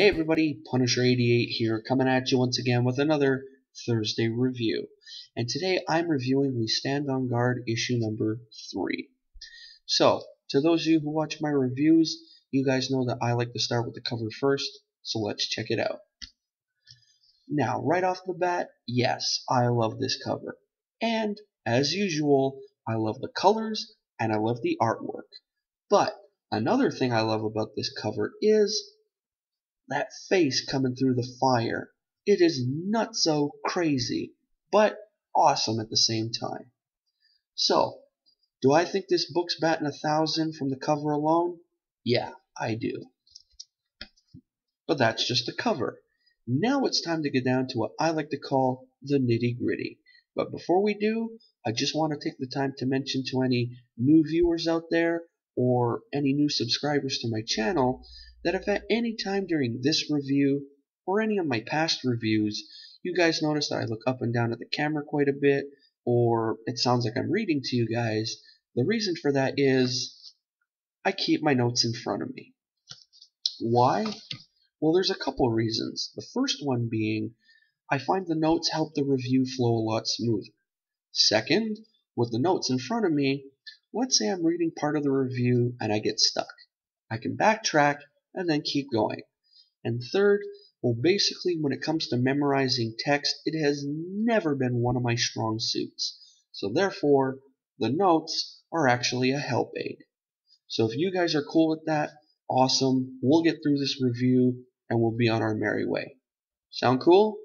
Hey everybody, Punisher88 here, coming at you once again with another Thursday review. And today I'm reviewing We Stand on Guard issue number 3. So, to those of you who watch my reviews, you guys know that I like to start with the cover first, so let's check it out. Now, right off the bat, yes, I love this cover. And, as usual, I love the colors and I love the artwork. But, another thing I love about this cover is that face coming through the fire. It is nutso crazy, but awesome at the same time. So, do I think this book's batting 1,000 from the cover alone? Yeah, I do. But that's just the cover. Now it's time to get down to what I like to call the nitty-gritty. But before we do, I just want to take the time to mention to any new viewers out there or any new subscribers to my channel that if at any time during this review or any of my past reviews you guys notice that I look up and down at the camera quite a bit, or it sounds like I'm reading to you guys, the reason for that is I keep my notes in front of me. Why? Well, there's a couple reasons. The first one being I find the notes help the review flow a lot smoother. Second, with the notes in front of me, let's say I'm reading part of the review and I get stuck. I can backtrack and then keep going. And third, well, basically when it comes to memorizing text, it has never been one of my strong suits. So therefore, the notes are actually a help aid. So if you guys are cool with that, awesome. We'll get through this review and we'll be on our merry way. Sound cool?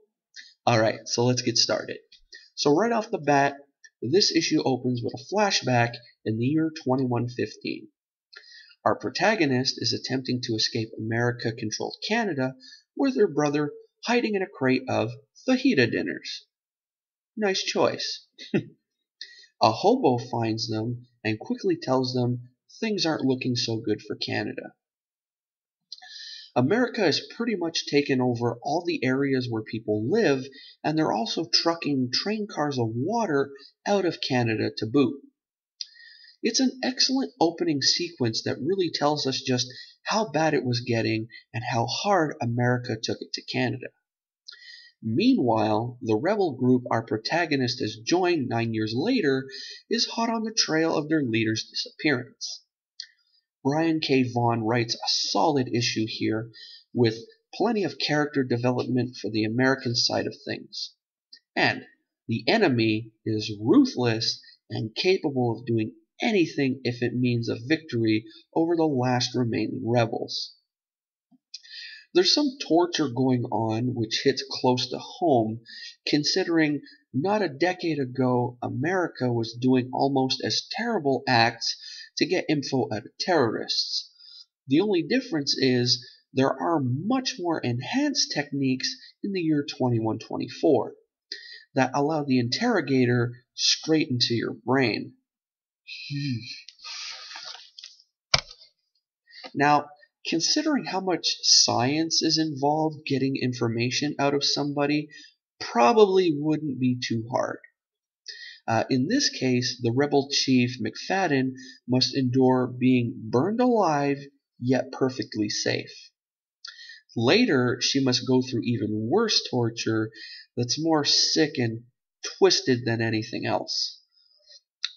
Alright, so let's get started. So right off the bat, this issue opens with a flashback in the year 2115. Our protagonist is attempting to escape America-controlled Canada with her brother hiding in a crate of fajita dinners. Nice choice. A hobo finds them and quickly tells them things aren't looking so good for Canada. America has pretty much taken over all the areas where people live, and they're also trucking train cars of water out of Canada to boot. It's an excellent opening sequence that really tells us just how bad it was getting and how hard America took it to Canada. Meanwhile, the rebel group our protagonist has joined 9 years later is hot on the trail of their leader's disappearance. Brian K. Vaughan writes a solid issue here with plenty of character development for the American side of things. And the enemy is ruthless and capable of doing anything if it means a victory over the last remaining rebels. There's some torture going on which hits close to home, considering not a decade ago America was doing almost as terrible acts to get info out of terrorists. The only difference is there are much more enhanced techniques in the year 2124 that allow the interrogator straight into your brain. Now, considering how much science is involved getting information out of somebody, probably wouldn't be too hard. In this case, the rebel chief McFadden must endure being burned alive, yet perfectly safe. Later, she must go through even worse torture that's more sick and twisted than anything else.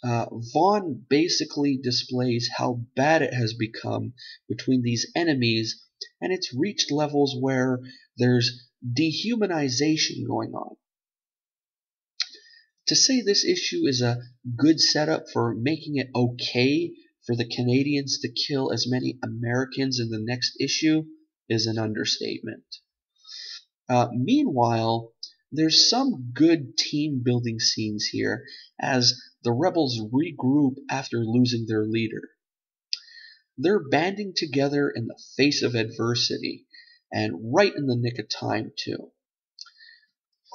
Vaughan basically displays how bad it has become between these enemies, and it's reached levels where there's dehumanization going on. To say this issue is a good setup for making it okay for the Canadians to kill as many Americans in the next issue is an understatement. Meanwhile, there's some good team building scenes here as the rebels regroup after losing their leader. They're banding together in the face of adversity, and right in the nick of time too.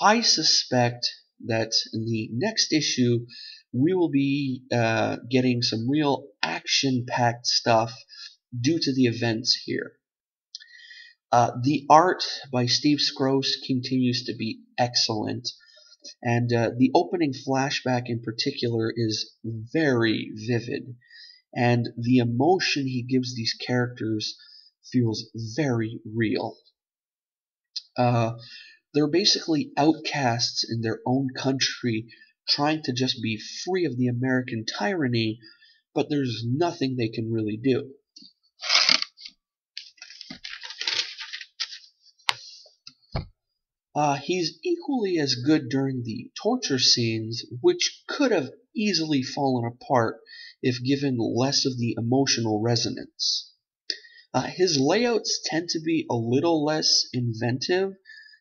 I suspect that in the next issue we will be getting some real action-packed stuff due to the events here. The art by Steve Skroce continues to be excellent, and the opening flashback in particular is very vivid, and the emotion he gives these characters feels very real. Uh, they're basically outcasts in their own country, trying to just be free of the American tyranny, but there's nothing they can really do. He's equally as good during the torture scenes, which could have easily fallen apart if given less of the emotional resonance. His layouts tend to be a little less inventive,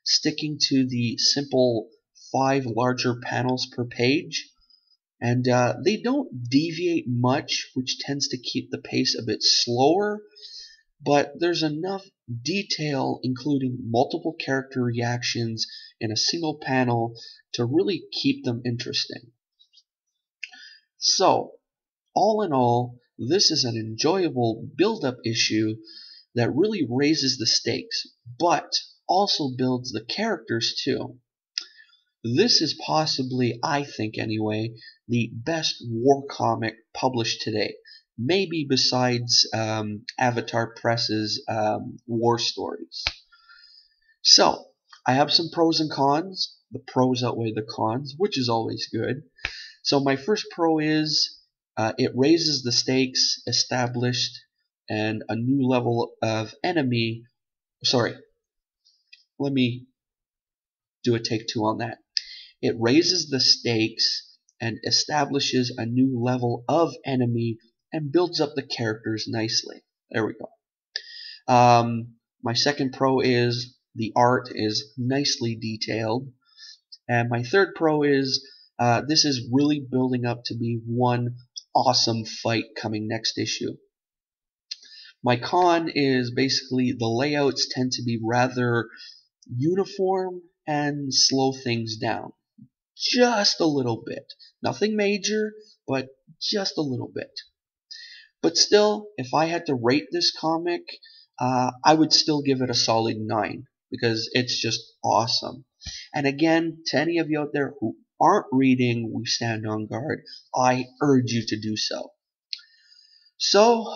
sticking to the simple 5 larger panels per page, and they don't deviate much, which tends to keep the pace a bit slower, but there's enough detail, including multiple character reactions in a single panel, to really keep them interesting. So, all in all, this is an enjoyable build-up issue that really raises the stakes, but also builds the characters too. This is possibly, I think anyway, the best war comic published today. Maybe besides Avatar Press's war stories. So, I have some pros and cons. The pros outweigh the cons, which is always good. So my first pro is it raises the stakes, established, and a new level of enemy. Sorry, let me do a take 2 on that. It raises the stakes and establishes a new level of enemy and builds up the characters nicely. There we go. My second pro is the art is nicely detailed. And my third pro is this is really building up to be one awesome fight coming next issue. My con is basically the layouts tend to be rather uniform and slow things down. Just a little bit. Nothing major, but just a little bit. But still, if I had to rate this comic, I would still give it a solid 9 because it's just awesome. And again, to any of you out there who aren't reading We Stand on Guard, I urge you to do so. So,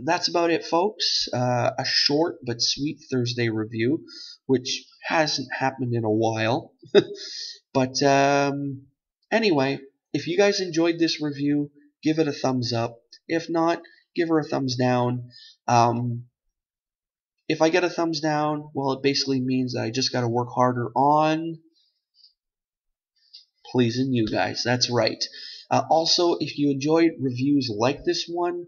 that's about it, folks. A short but sweet Thursday review, which hasn't happened in a while. But anyway, if you guys enjoyed this review, give it a thumbs up. If not, give her a thumbs down. If I get a thumbs down, well, it basically means that I just got to work harder on pleasing you guys. That's right. Also, if you enjoyed reviews like this one,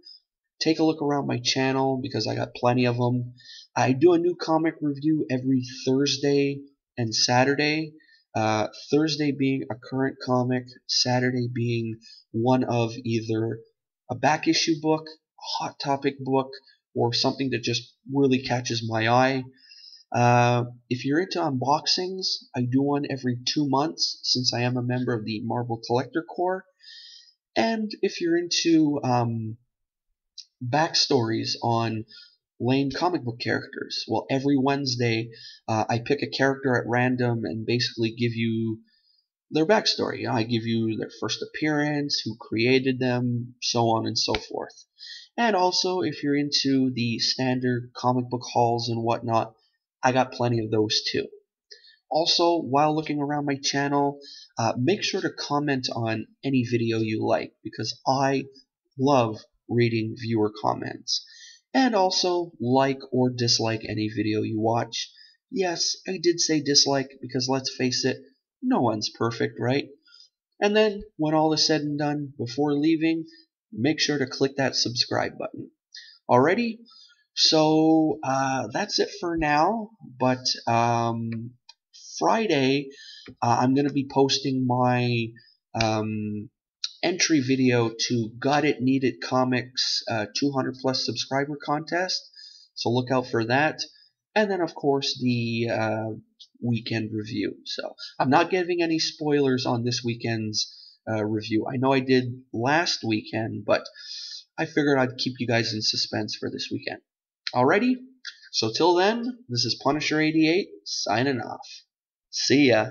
take a look around my channel because I got plenty of them. I do a new comic review every Thursday and Saturday. Thursday being a current comic, Saturday being one of either a back issue book, a hot topic book, or something that just really catches my eye. If you're into unboxings, I do one every 2 months since I am a member of the Marvel Collector Corps. And if you're into backstories on lame comic book characters, well, every Wednesday I pick a character at random and basically give you their backstory. I give you their first appearance, who created them, so on and so forth. And also, if you're into the standard comic book hauls and whatnot, I got plenty of those too. Also, while looking around my channel, make sure to comment on any video you like because I love reading viewer comments. And also, like or dislike any video you watch. Yes, I did say dislike because let's face it, no one's perfect, right? And then, when all is said and done, before leaving, make sure to click that subscribe button. Alrighty? So, that's it for now, but Friday, I'm going to be posting my entry video to Got It Needed Comics 200 plus subscriber contest, so look out for that. And then, of course, the weekend review. So, I'm not giving any spoilers on this weekend's review. I know I did last weekend, but I figured I'd keep you guys in suspense for this weekend. Alrighty, so till then, this is Punisher 88 signing off. See ya.